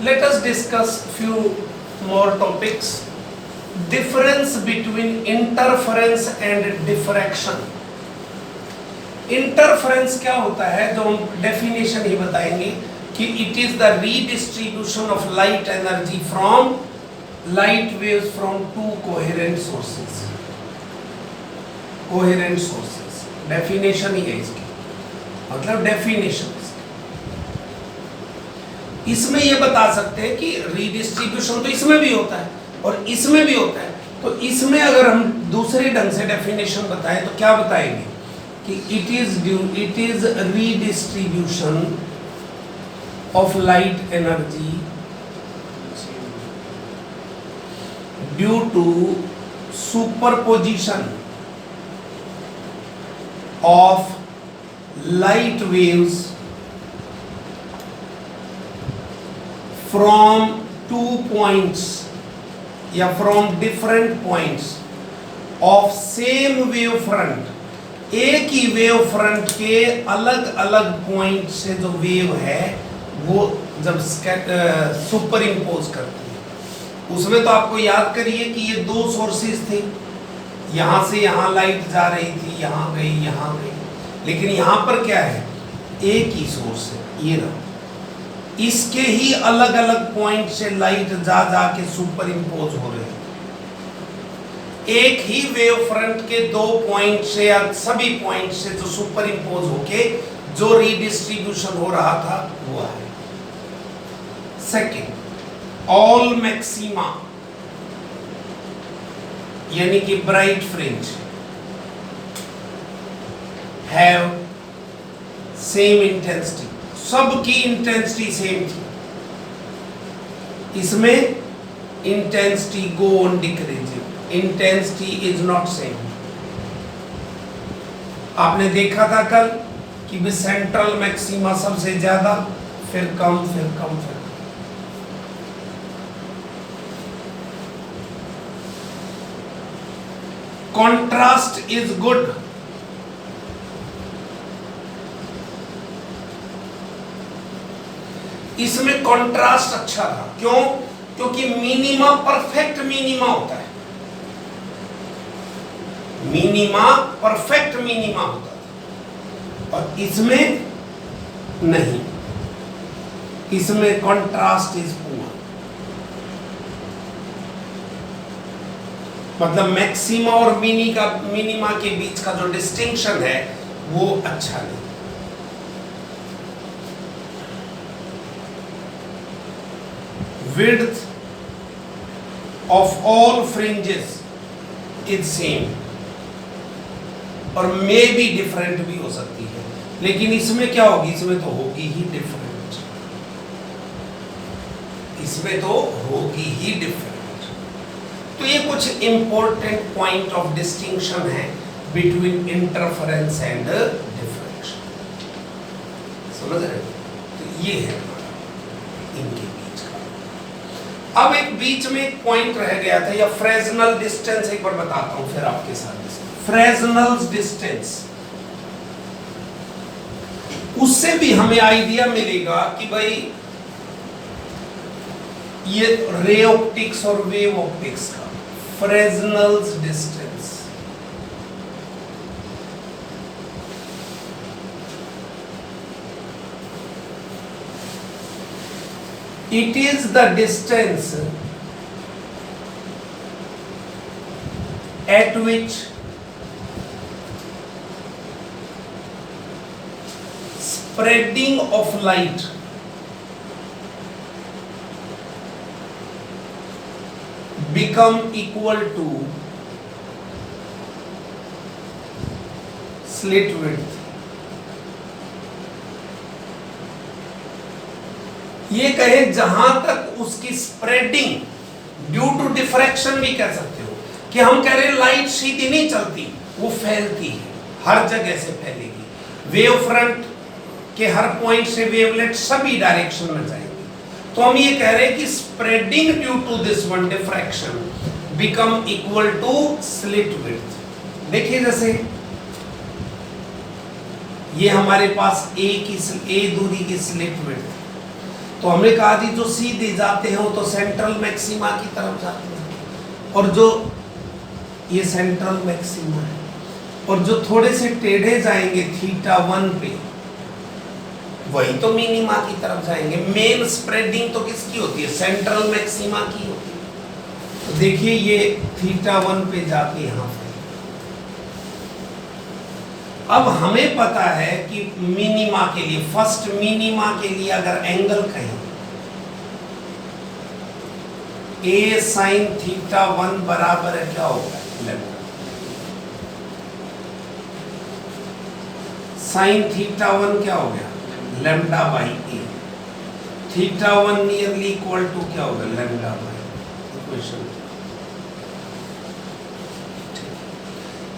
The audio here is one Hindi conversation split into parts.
Let us discuss few more topics. Difference between interference and diffraction. Interference क्या होता है, जो हम डेफिनेशन ही बताएंगे कि it is the redistribution of light energy from light waves from two coherent sources. Coherent sources definition ही है इसकी, मतलब डेफिनेशन. इसमें ये बता सकते हैं कि रीडिस्ट्रीब्यूशन तो इसमें भी होता है और इसमें भी होता है. तो इसमें अगर हम दूसरे ढंग से डेफिनेशन बताएं तो क्या बताएंगे कि it is redistribution of light energy due to superposition of light waves from two points या from different points of same wave front. एक ही वेव फ्रंट के अलग अलग पॉइंट से जो वेव है वो जब सुपर इम्पोज करती है, उसमें तो आपको याद करिए कि ये दो सोर्सेज थे, यहां से यहां लाइट जा रही थी, यहां गई, लेकिन यहां पर क्या है, एक ही सोर्स है, ये रहा. इसके ही अलग अलग पॉइंट से लाइट जा के सुपर इम्पोज हो रहे हैं. एक ही वेव फ्रंट के दो पॉइंट से या सभी पॉइंट से जो सुपर इम्पोज होके जो रीडिस्ट्रीब्यूशन हो रहा था वो है. सेकंड, ऑल मैक्सिमा यानी कि bright fringe have same intensity. सबकी इंटेंसिटी सेम थी. इसमें intensity go on decreasing, intensity is not same. आपने देखा था कल कि सेंट्रल मैक्सिमा सबसे ज्यादा, फिर कम, फिर कम, फिर कम. Contrast is good. इसमें कॉन्ट्रास्ट अच्छा था. क्यों? क्योंकि मिनिमा परफेक्ट मिनिमा होता है. मिनिमा परफेक्ट मिनिमा होता था और इसमें नहीं. इसमें कॉन्ट्रास्ट इज पुअर. मतलब मैक्सिमा और मिनिमा के बीच का जो डिस्टिंक्शन है वो अच्छा नहीं. Width of all fringes is same और may be different भी हो सकती है, लेकिन इसमें क्या होगी, इसमें तो होगी ही डिफरेंट. इसमें तो होगी ही डिफरेंट. तो ये कुछ इंपॉर्टेंट पॉइंट ऑफ डिस्टिंक्शन है बिटवीन इंटरफेरेंस एंड डिफ्रैक्शन. समझ रहे? तो ये है इनके. अब एक बीच में एक पॉइंट रह गया था, या फ्रेजनल डिस्टेंस एक बार बताता हूं फिर आपके साथ. फ्रेजनल डिस्टेंस, उससे भी हमें आइडिया मिलेगा कि भाई ये रे ऑप्टिक्स और वेव ऑप्टिक्स का Fresnel distance. It is the distance at which spreading of light become equal to slit width. ये कहे जहां तक उसकी स्प्रेडिंग ड्यू टू डिफ्रैक्शन भी कह सकते हो, कि हम कह रहे लाइट सीधी नहीं चलती, वो फैलती है, हर जगह से फैलेगी. वेव फ्रंट के हर पॉइंट से वेवलेट सभी डायरेक्शन में जाएगी. तो हम ये कह रहे हैं कि spreading due to this one diffraction become equal to slit width. देखिए जैसे ये हमारे पास ए दूरी की स्लिट विड्थ, तो हमने कहा जी जो सीधे जाते हैं वो तो सेंट्रल मैक्सिमा की तरफ जाते हैं, और जो ये सेंट्रल मैक्सिमा है, और जो थोड़े से टेढ़े जाएंगे θ1 पे वही तो मिनिमा की तरफ जाएंगे। मेन स्प्रेडिंग तो किसकी होती है? सेंट्रल मैक्सिमा की होती है। तो देखिए ये θ1 पे जाके यहां पे, अब हमें पता है कि मिनिमा के लिए, फर्स्ट मिनिमा के लिए अगर एंगल कहें a sin θ1 बराबर है क्या होगा? लैम्डा। sin θ1 क्या हो गया? Lambda by a. θ1 nearly equal to क्या होगा? Lambda by equation.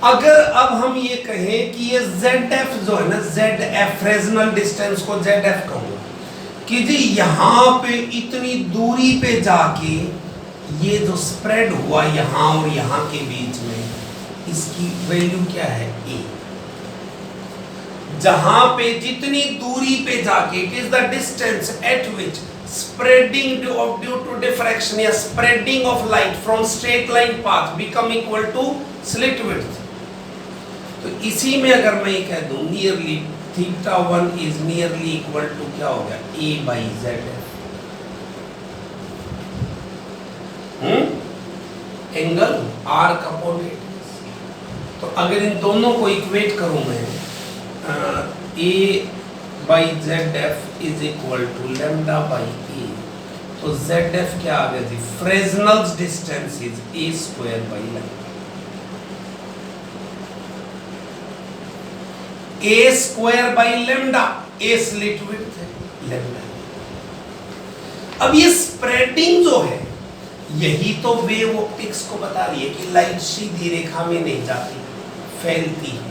अगर अब हम ये कहें कि ये ZF जो है ना, ZF फ्रेजनल डिस्टेंस को ZF कहूंगा कि जी यहां पे इतनी दूरी पे जाके ये जो स्प्रेड हुआ यहां और यहां के बीच में, इसकी वैल्यू क्या है? A। जहां पे जितनी दूरी पे जाके, it is the distance at which spreading due to diffraction या spreading of light from straight line path become equal to slit width. तो इसी में अगर मैं ये कह दूं nearly θ1 is nearly equal to क्या हो गया? A by ZF। Angle arc upon radius. तो अगर इन दोनों को इक्वेट करूं मैं, A by ZF is equal to lambda by A, तो ZF क्या आ गया जी? Fresnel's distance is A square by lambda. A square by lambda, A slit width है, लैम्डा। अब ये स्प्रेडिंग जो है यही तो वेव ऑप्टिक्स को बता रही है कि लाइट सीधी रेखा में नहीं जाती, फैलती है।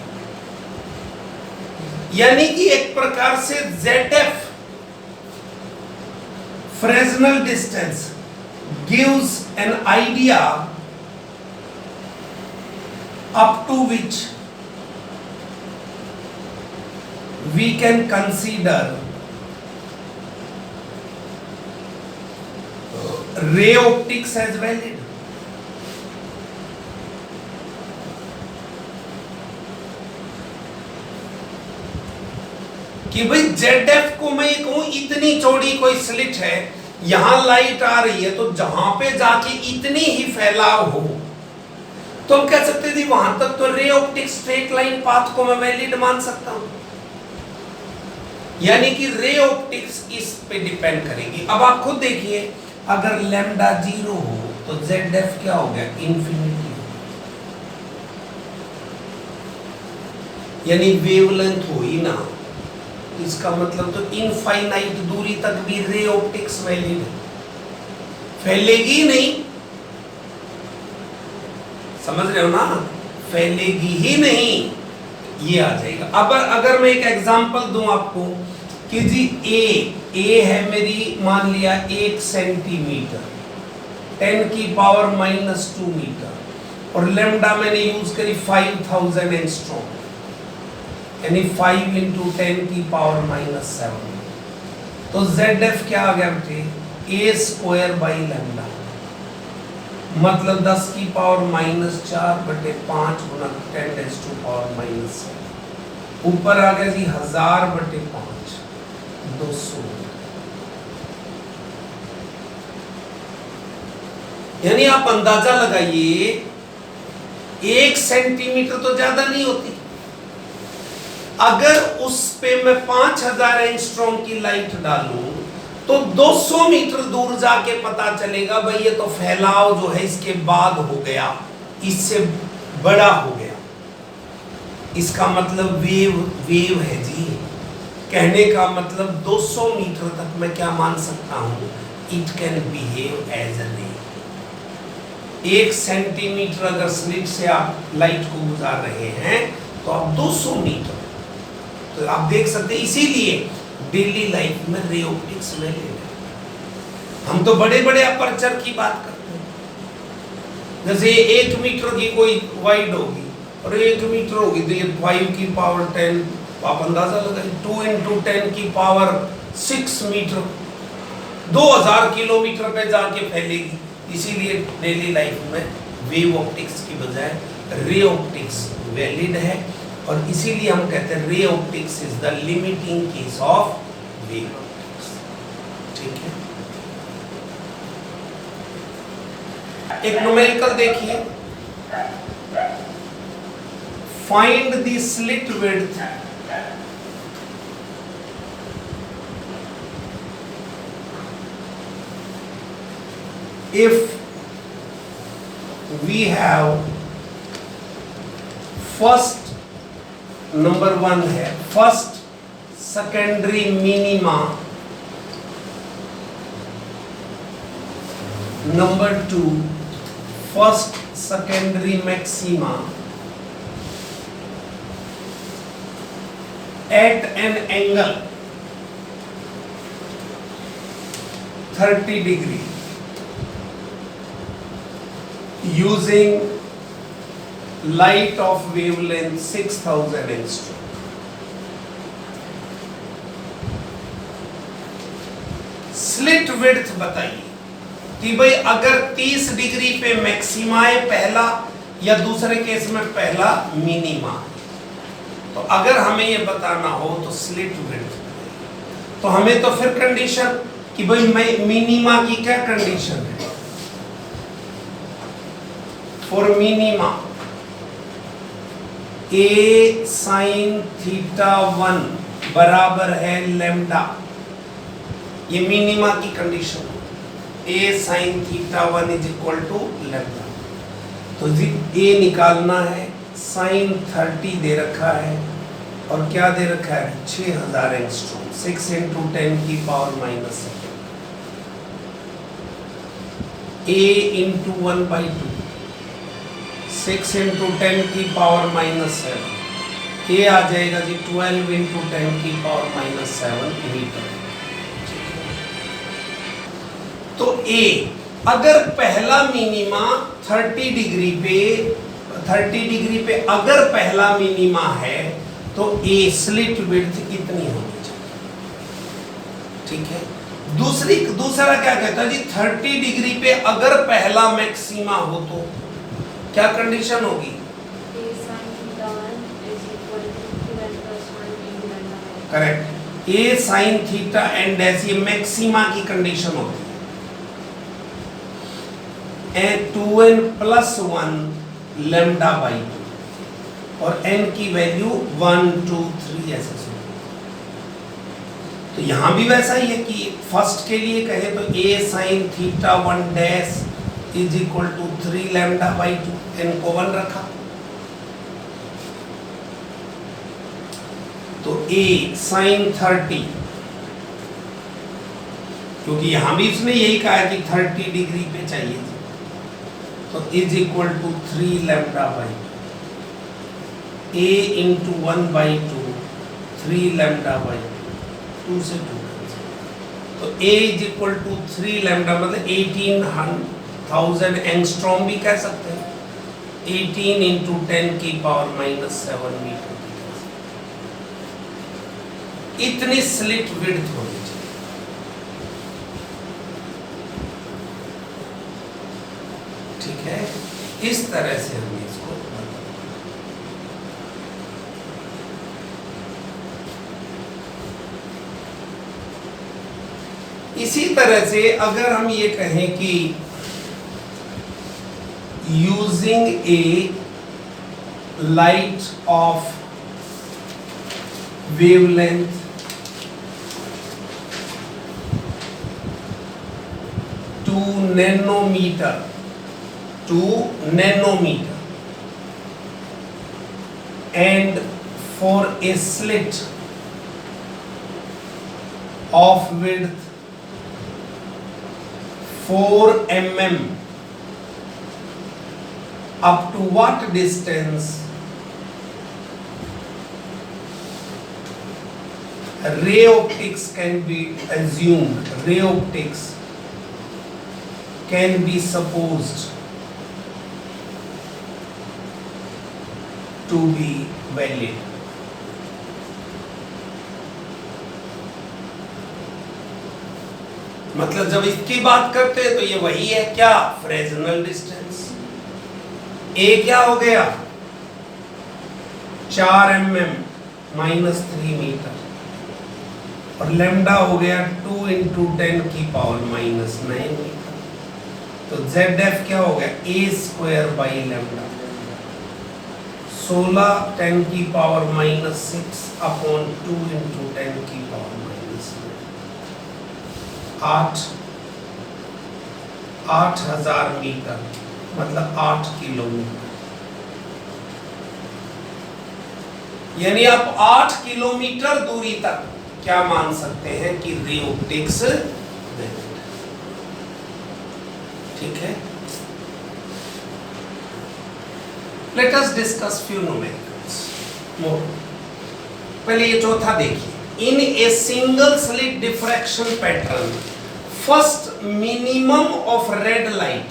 यानी कि एक प्रकार से ZF Fresnel distance gives an idea up to which we can consider ray optics as valid। कि भाई ZF को मैं कहूं इतनी चौड़ी कोई स्लिट है, यहां लाइट आ रही है, तो जहां पे जाके इतनी ही फैलाव हो तो हम कह सकते थे वहां तक तो ray optics straight line path को मैं वैलिड मान सकता हूं। यानी कि रे ऑप्टिक्स इस पे डिपेंड करेगी। अब आप खुद देखिए, अगर लैम्डा 0 हो तो ZF क्या हो गया? इंफिनिटी। यानी वेवलेंथ हो ही ना, इसका मतलब तो इनफाइनाइट दूरी तक भी रे ऑप्टिक्स वैलिड है, फैलेगी नहीं। समझ रहे हो ना? फैलेगी ही नहीं, ये आ जाएगा। अब अगर मैं एक एग्जांपल दूं आपको कि जी A है मेरी, मान लिया 1 सेंटीमीटर, 10 की पावर -2 मीटर, और लैम्डा मैंने यूज करी 5000 एंगस्ट्रॉम, यानी 5 × 10 की पावर -7। तो ZF क्या आ गया बेटे? A स्क्वायर बाई लैम्डा, मतलब 10 की पावर -4 बटे 5 गुना 10⁻⁻⁷। ऊपर आ गया जी 1000 बटे 5, 200। यानी आप अंदाजा लगाइए 1 सेंटीमीटर तो ज्यादा नहीं होती, अगर उस पे मैं 5000 एंगस्ट्रॉम की लाइट डालूं तो 200 मीटर दूर जाके पता चलेगा भाई ये तो फैलाव जो है इसके बाद हो गया, इससे बड़ा हो गया। इसका मतलब वेव है जी। कहने का मतलब 200 मीटर तक मैं क्या मान सकता हूं? It can behave as a ray. 1 centimetre अगर स्लिट से आप लाइट को गुजार रहे हैं तो आप 200 मीटर, तो आप देख सकते हैं। इसीलिए डेली लाइफ में रे ऑप्टिक्स में ले रहे हैं। हम तो बड़े बड़े अपर्चर की बात करते हैं, जैसे 1 मीटर की कोई वाइड होगी और 1 मीटर होगी तो ये 5 की पावर 10, आप अंदाजा लगाइए 2 × 10 की पावर 6 मीटर। 2000 किलोमीटर पे जाके फैलेगी। इसीलिए डेली लाइफ में वेव ऑप्टिक्स की बजाय रे ऑप्टिक्स वैलिड है, और इसीलिए हम कहते हैं ray optics is the limiting case of wave optics. ठीक है, एक न्यूमेरिकल देखिए, find the slit width if we have first number 1 है first secondary minima, number 2 first secondary maxima at an angle 30 degree using light of wavelength 6000 angstrom. Slit width बताइए कि भाई अगर 30 डिग्री पे मैक्सिमा है पहला, या दूसरे केस में पहला मिनिमा, तो अगर हमें ये बताना हो तो स्लिट विड्थ, तो हमें तो फिर कंडीशन कि भाई मिनिमा की क्या कंडीशन है, for minima a sin theta 1 बराबर है लैम्डा, ये मिनिमा की कंडीशन है, a sin theta 1 is equal to lambda. तो a निकालना है, sin 30 दे रखा है और क्या दे रखा है 6000 एंगस्ट्रॉम, 6 × 10 की पावर माइनस a × 1/2, 6 × 10 की पावर माइनस 7, a आ जाएगा जी 12 × 10 की पावर माइनस 7 मीटर। तो a अगर पहला मिनिमा 30 डिग्री पे अगर पहला मिनिमा है तो a स्लिट विड्थ कितनी होनी चाहिए। ठीक है, दूसरा क्या कहता है जी 30 डिग्री पे अगर पहला मैक्सिमा हो तो क्या कंडीशन होगी, correct, a sin theta and dash, ये मैक्सिमा की कंडीशन होती है, and 2n + 1 λ/2 और n की वैल्यू 1 2 3 ऐसे। तो यहां भी वैसा ही है कि फर्स्ट के लिए कहे तो a sin theta 1 dash is equal to 3 λ/2, n को 1 रखा, तो a sin 30, क्योंकि यहां भी इसने यही कहा है कि 30 डिग्री पे चाहिए, तो इज इक्वल टू 3 λ/2, a × 1/2 3 λ/2, 2 से 2, तो a इज इक्वल टू 3 λ मतलब 18,000 एंगस्ट्रॉम भी कह सकते हैं, 18 × 10 की पावर माइनस 7 मीटर। इतनी स्लिट विड्थ होनी चाहिए। ठीक है, इस तरह से हम इसको इसी तरह से अगर हम ये कहें कि using A light of wavelength 2 nanometer and for a slit of width 4 mm, up to what distance ray optics can be assumed, ray optics can be supposed to be valid. मतलब जब इसकी बात करते हैं तो ये वही है क्या, फ्रेजनल डिस्टेंस। ए क्या हो गया 4 mm -3 मीटर, और लेमडा हो गया 2 × 10⁻⁻9 मीटर। तो ZF क्या हो गया a² लेमडा 16 10⁻⁻6 अपॉन 2 × 10⁻⁻9 8,000 मीटर, मतलब 8 किलोमीटर। यानी आप 8 किलोमीटर दूरी तक क्या मान सकते हैं कि रे ऑप्टिक्स वैलिड। ठीक है, let us discuss few numericals more. पहले ये चौथा देखिए, in a single slit diffraction pattern first minimum of red light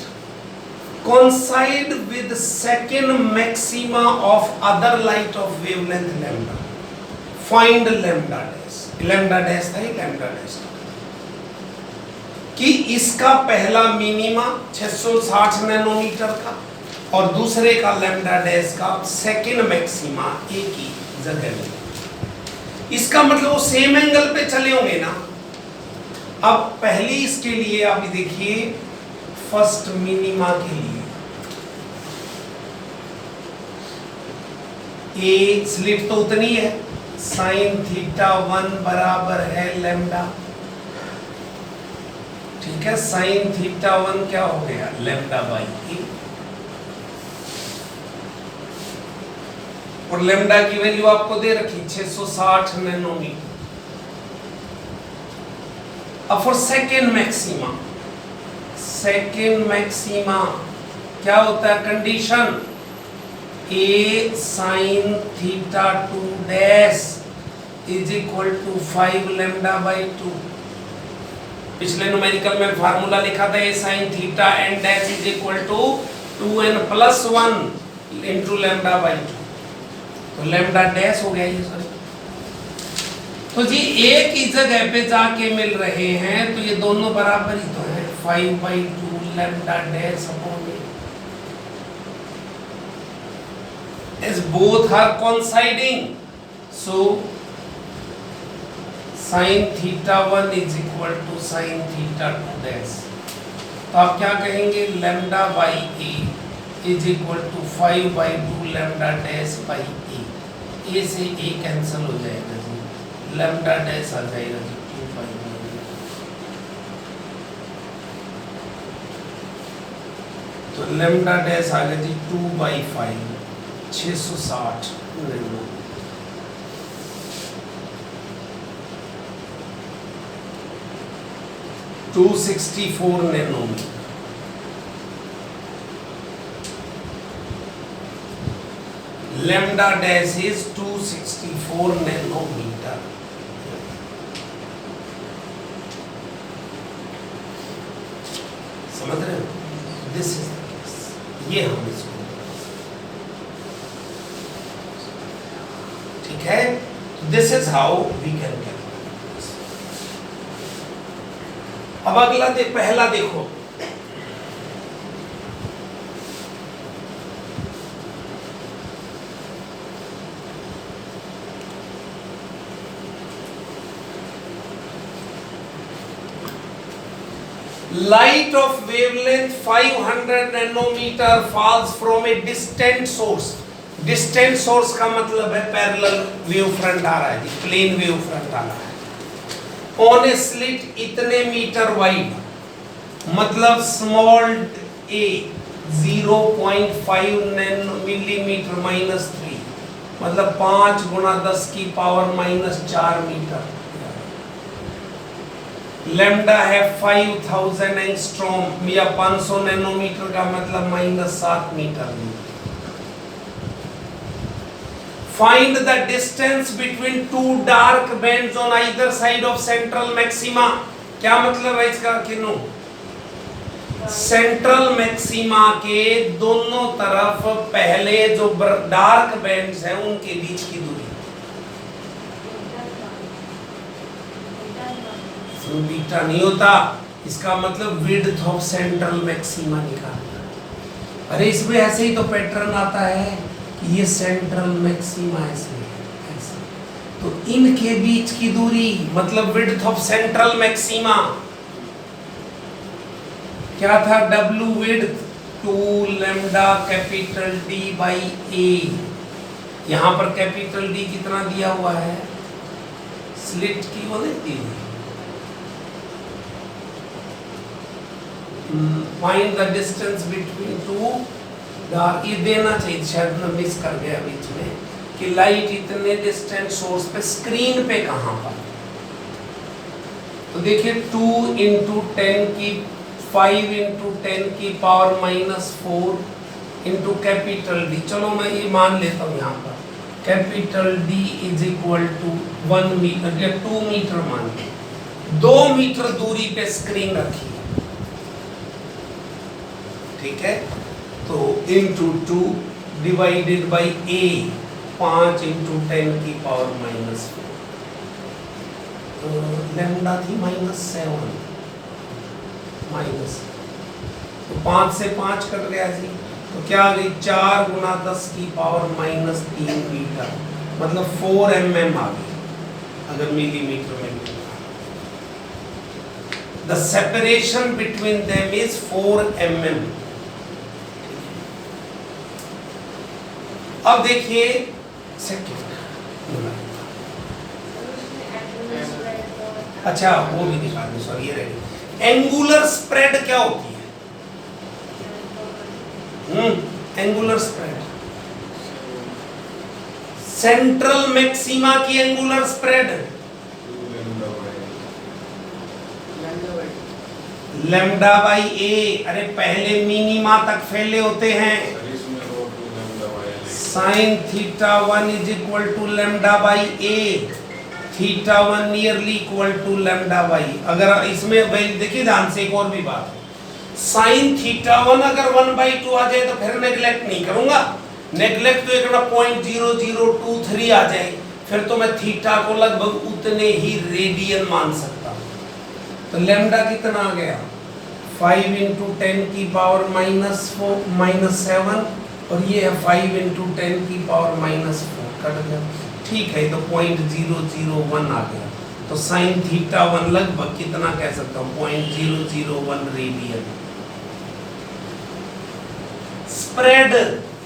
coincide with second maxima of other light of wavelength lambda. Find lambda dash. Lambda dash था, lambda dash कि इसका पहला मिनिमा 660 नैनोमीटर का और दूसरे का लैम्डा डैश का सेकेंड मैक्सिमा एक ही जगह में। इसका मतलब वो सेम एंगल पे चले होंगे ना। अब पहली इसके लिए आप देखिए, फर्स्ट मिनिमा के लिए ए स्लिट तो उतनी है, sin θ1 बराबर है लैम्डा। ठीक है, sin θ1 क्या हो गया λ/a, और लैम्डा की वैल्यू आपको दे रखी 660 नैनोमीटर। अब फॉर सेकेंड मैक्सिमा क्या होता है condition, a sin θ2 dash is equal to 5 λ/2। पिछले न्यूमेरिकल में फार्मूला लिखा था a sin θ n dash is equal to 2n + 1 × λ/2। तो लैम्डा डैश हो गया ये, सॉरी। तो जी एक ही जगह पे जाके मिल रहे हैं तो ये दोनों बराबर ही तो है, 5/2 lambda dash upon as both are coinciding, so sin θ1 is equal to sin θ2 dash। तो आप क्या कहेंगे, λ/a is equal to 5/2 lambda dash by a से a कैंसिल हो जाएगा जी, लैम्डा डैश आ जाएगा जी 2/2। तो लैम्डा डैश आ गया जी 2/5 660 nano. To 264 nanometre. Lambda dash is 264 nanometre. समझ रहे हो, दिस इज द केस। ये हम इसको ठीक है, this is how we can calculate. अब अगला पहला देखो, light of wavelength 500 nanometer falls from a distant source। Distant source का मतलब है पैरेलल वेव फ्रंट आ रहा है, प्लेन वेव फ्रंट आ रहा है ऑन ए स्लिट इतने मीटर वाइड, मतलब स्मॉल a 0.5 मिलीमीटर -3, मतलब 5 × 10⁻⁻4 मीटर। लैम्डा है 5000 एंगस्ट्रॉम या 500 नैनोमीटर का मतलब -7 metre. Find the distance between two dark bands on either side of central maxima। क्या मतलब है इसका किन्नू, सेंट्रल मैक्सिमा के दोनों तरफ पहले जो डार्क बैंड्स हैं उनके बीच की दूरी। इसमें बीटा नहीं होता, इसका मतलब विड्थ ऑफ सेंट्रल मैक्सिमा निकालना। अरे इसमें ऐसे ही तो पैटर्न आता है कि ये सेंट्रल मैक्सिमा ऐसे तो इनके बीच की दूरी मतलब विड्थ ऑफ सेंट्रल मैक्सिमा क्या था, W width 2 lambda capital D by A। यहां पर कैपिटल D कितना दिया हुआ है, स्लिट की वो देती है। Find the distance between two the, ये देना चाहिए, शायद मैं मिस कर गया बीच में कि लाइट इतने डिस्टेंट सोर्स पे, स्क्रीन पे कहां पर, तो देखिए 2 इंटू 10 की 5 इंटू 10 की पावर -4 इंटू कैपिटल D। चलो मैं ये मान लेता हूँ यहाँ पर capital D is equal to 1 metre या 2 मीटर मान लो, 2 मीटर दूरी पे स्क्रीन रखी है, ठीक है। तो into 2 divided by A 5 into 10 की पावर -4, लैम्डा थी -7 माइनस, तो 5 से 5 कट गया जी, तो क्या आ गई 4 गुना 10 की पावर -3 मीटर, मतलब 4 mm आ गई अगर मिलीमीटर में। The separation between them is 4 mm। अब देखिए सेकंड, अच्छा वो भी दिखा दूं, सॉरी ये रहेगी। एंगुलर स्प्रेड क्या होती है, एंगुलर स्प्रेड, सेंट्रल मैक्सिमा की angular spread lambda by A। अरे पहले मिनिमा तक फैले होते हैं, sine theta 1 is equal to lambda by A, theta 1 nearly equal to lambda by. अगर इसमें वैल्यू देखिए ध्यान से, एक और भी बात, साइन थीटा 1 अगर 1/2 आ जाए तो फिर नेग्लेक्ट नहीं करूंगा, नेग्लेक्ट तो एक 0.0023 आ जाए, फिर तो मैं थीटा को लगभग उतने ही रेडियन मान सकता हूं। तो लैम्डा कितना आ गया, 5 इंटू 10 की पावर -7, और ये है 5 इंटू 10 की पावर -4, कट गया, ठीक है। तो 0.001 आ गया, तो साइन थीटा 1 लगभग कितना कह सकता हूँ, 0.001 रेडियन। स्प्रेड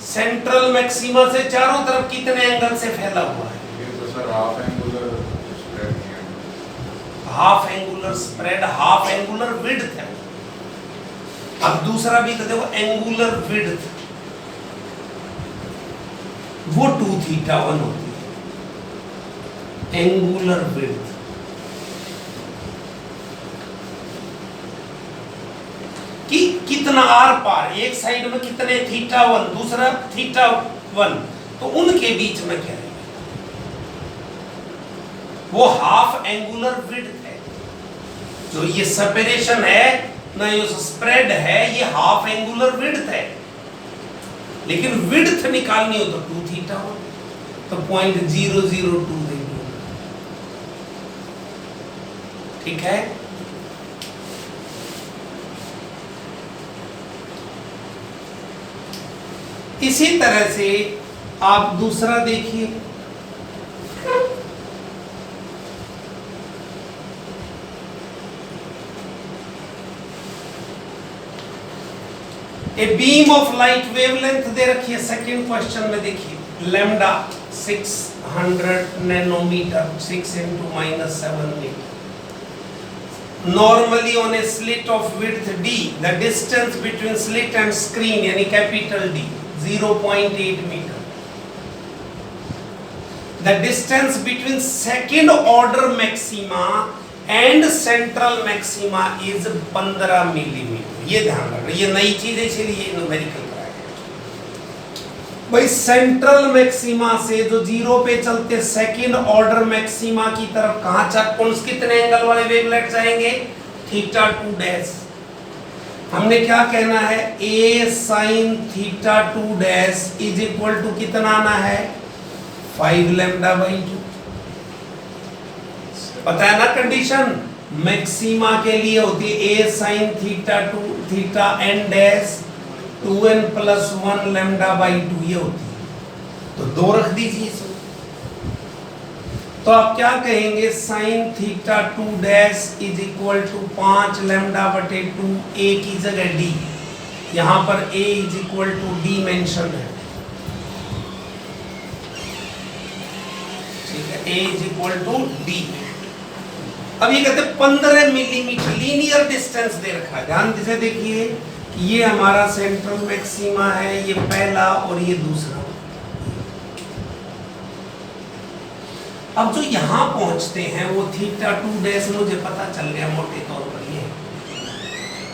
सेंट्रल मैक्सिमा से चारों तरफ कितने एंगल से फैला हुआ है, तो सर हाफ एंगुलर स्प्रेड है, half angular spread, half angular width है। अब दूसरा भी तो देखो, एंगुलर विड्थ वो 2 थीटा 1 होती है, एंगुलर विड्थ। कि कितना आर पार, एक साइड में कितने थीटा 1, दूसरा थीटा 1, तो उनके बीच में क्या है, वो हाफ एंगुलर विड्थ है। जो ये सेपरेशन है ना, ये स्प्रेड है, ये हाफ एंगुलर विड्थ है। लेकिन विड्थ निकालनी हो तो 2 थीटा 1, तो 0.002 देंगे, ठीक है। इसी तरह से आप दूसरा देखिए, a beam of light wavelength दे रखी है सेकंड क्वेश्चन में, देखिए lambda 600 nanometre, 6 into -7 metre. Normally on a slit of width D, the distance between slit and screen यानी capital D 0.8 meter. The distance between second order maxima and central maxima is 15 millimetre. ये ध्यान रखना, ये नई चीज है इसलिए न्यूमेरिकल कराया गया। भाई सेंट्रल मैक्सिमा से जो 0 पे चलते सेकंड ऑर्डर मैक्सिमा की तरफ कहां कौन कितने एंगल वाले वेवलेट्स आएंगे, थीटा 2 डैश। हमने क्या कहना है, a sin theta 2 dash is equal to कितना आना है, 5 लैम्डा बाई 2। पता है ना कंडीशन, मैक्सिमा के लिए होती है a sin theta 2 theta n dash 2n plus 1 lambda by 2 ये होती है। तो 2 रख दीजिए इसमें। तो आप क्या कहेंगे, sine theta 2 dash is equal to 5 lambda बटे 2 a की जगह d, यहां पर a is equal to d mention है, ठीक है, a is equal to d। अब ये कहते हैं 15 मिलीमीटर लीनियर डिस्टेंस दे रखा है, ध्यान से देखिए, ये हमारा सेंट्रल मैक्सिमा है, ये पहला और ये दूसरा। अब जो यहां पहुंचते हैं वो थीटा 2 डैश मुझे पता चल गया मोटे तौर पर। ये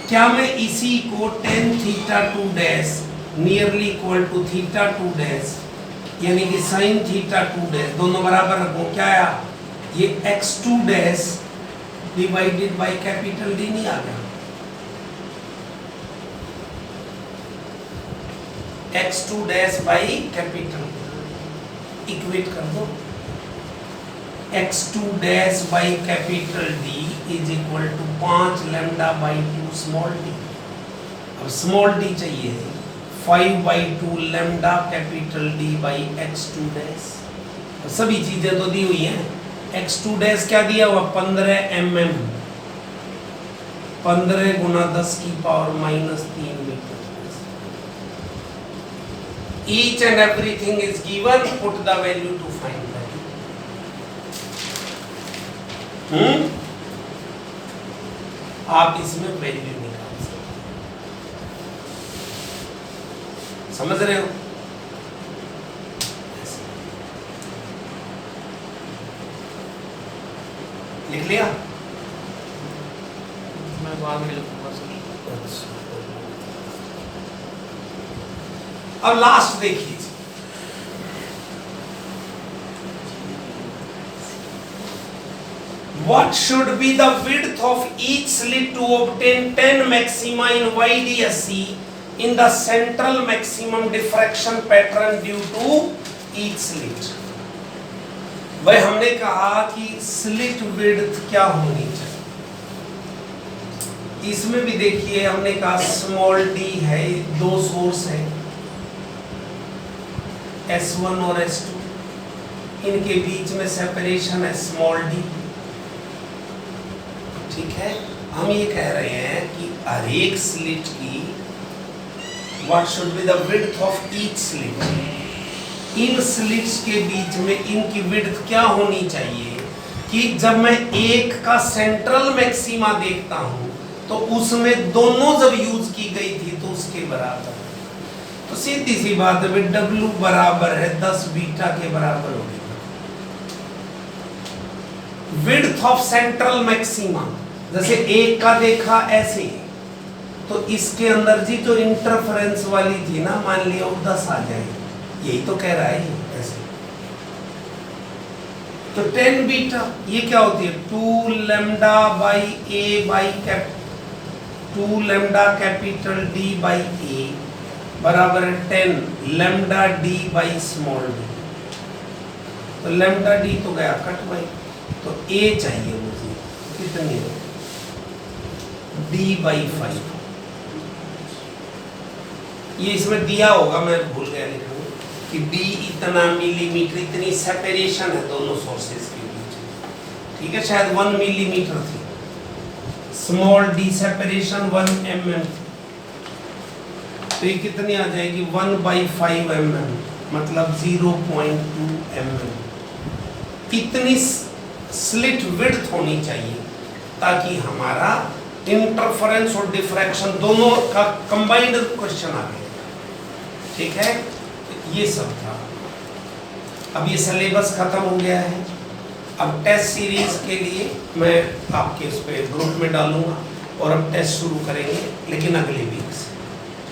क्या मैं इसी को tan theta 2 dash nearly equal to theta 2 dash यानी कि sin थीटा 2 डैश दोनों बराबर रखूं, क्या आया, ये x2 dash divided by capital D नहीं आ गया, x2 dash by capital, equate कर दो, x2 dash by capital D is equal to 5 lambda by 2 small d। अब स्मॉल d चाहिए, 5 by 2 lambda capital D by x2 dash. सभी चीजें तो दी हुई हैं। x2 डैश क्या दिया हुआ, 15 mm, 15 गुना 10 की power minus 3 metre. Each and everything is given, put the value to find that। आप इसमें वैल्यू निकाल सकते, समझ रहे हो, लिख लिया, मैं बाद में लिखूंगा सर। अच्छा, अब लास्ट देखिए, what should be the width of each slit to obtain 10 maxima in YDSC in the central maximum diffraction pattern due to each slit। वह हमने कहा कि स्लिट विड्थ क्या होनी चाहिए, इसमें भी देखिए हमने कहा स्मॉल d है, दो सोर्स है S1 और S2, इनके बीच में सेपरेशन है स्मॉल d, ठीक है। हम ये कह रहे हैं कि हर एक स्लिट की what should be the width of each slit, in slits के बीच में इनकी विड्थ क्या होनी चाहिए कि जब मैं एक का सेंट्रल मैक्सिमा देखता हूं तो उसमें दोनों जब यूज की गई थी तो उसके बराबर, तो सीधी सी बात है, W बराबर है 10 बीटा के बराबर होगी विड्थ ऑफ सेंट्रल मैक्सिमा। जैसे एक का देखा ऐसे, तो इसके अंदर जी जो इंटरफेरेंस वाली थी ना, मान लिया वो 10 आ जाए, यही तो कह रहा है ऐसे। तो 10 बीटा ये क्या होती है, 2 lambda by a by 2 lambda capital D by a बराबर है 10 lambda D by small d। तो लैम्डा D तो गया कट बाई, तो a चाहिए मुझे, कितनी है, D बाई 5। ये इसमें दिया होगा, मैं भूल गया लिखूं कि D इतना मिलीमीटर, इतनी सेपरेशन है दोनों सोर्सेस के बीच, ठीक है, शायद 1 मिलीमीटर थी, स्मॉल d सेपरेशन 1 mm, तो ये कितनी आ जाएगी 1/5 mm, मतलब 0.2 mm। इतनी स्लिट विड्थ होनी चाहिए ताकि हमारा इंटरफेरेंस और डिफ्रैक्शन दोनों का कंबाइंड क्वेश्चन आ गया, ठीक है। तो ये सब था। अब ये सिलेबस खत्म हो गया है, अब टेस्ट सीरीज के लिए मैं आपके उस पे ग्रुप में डालूंगा और अब टेस्ट शुरू करेंगे, लेकिन अगले वीक से,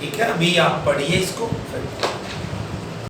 ठीक है। अभी आप पढ़िए इसको फिर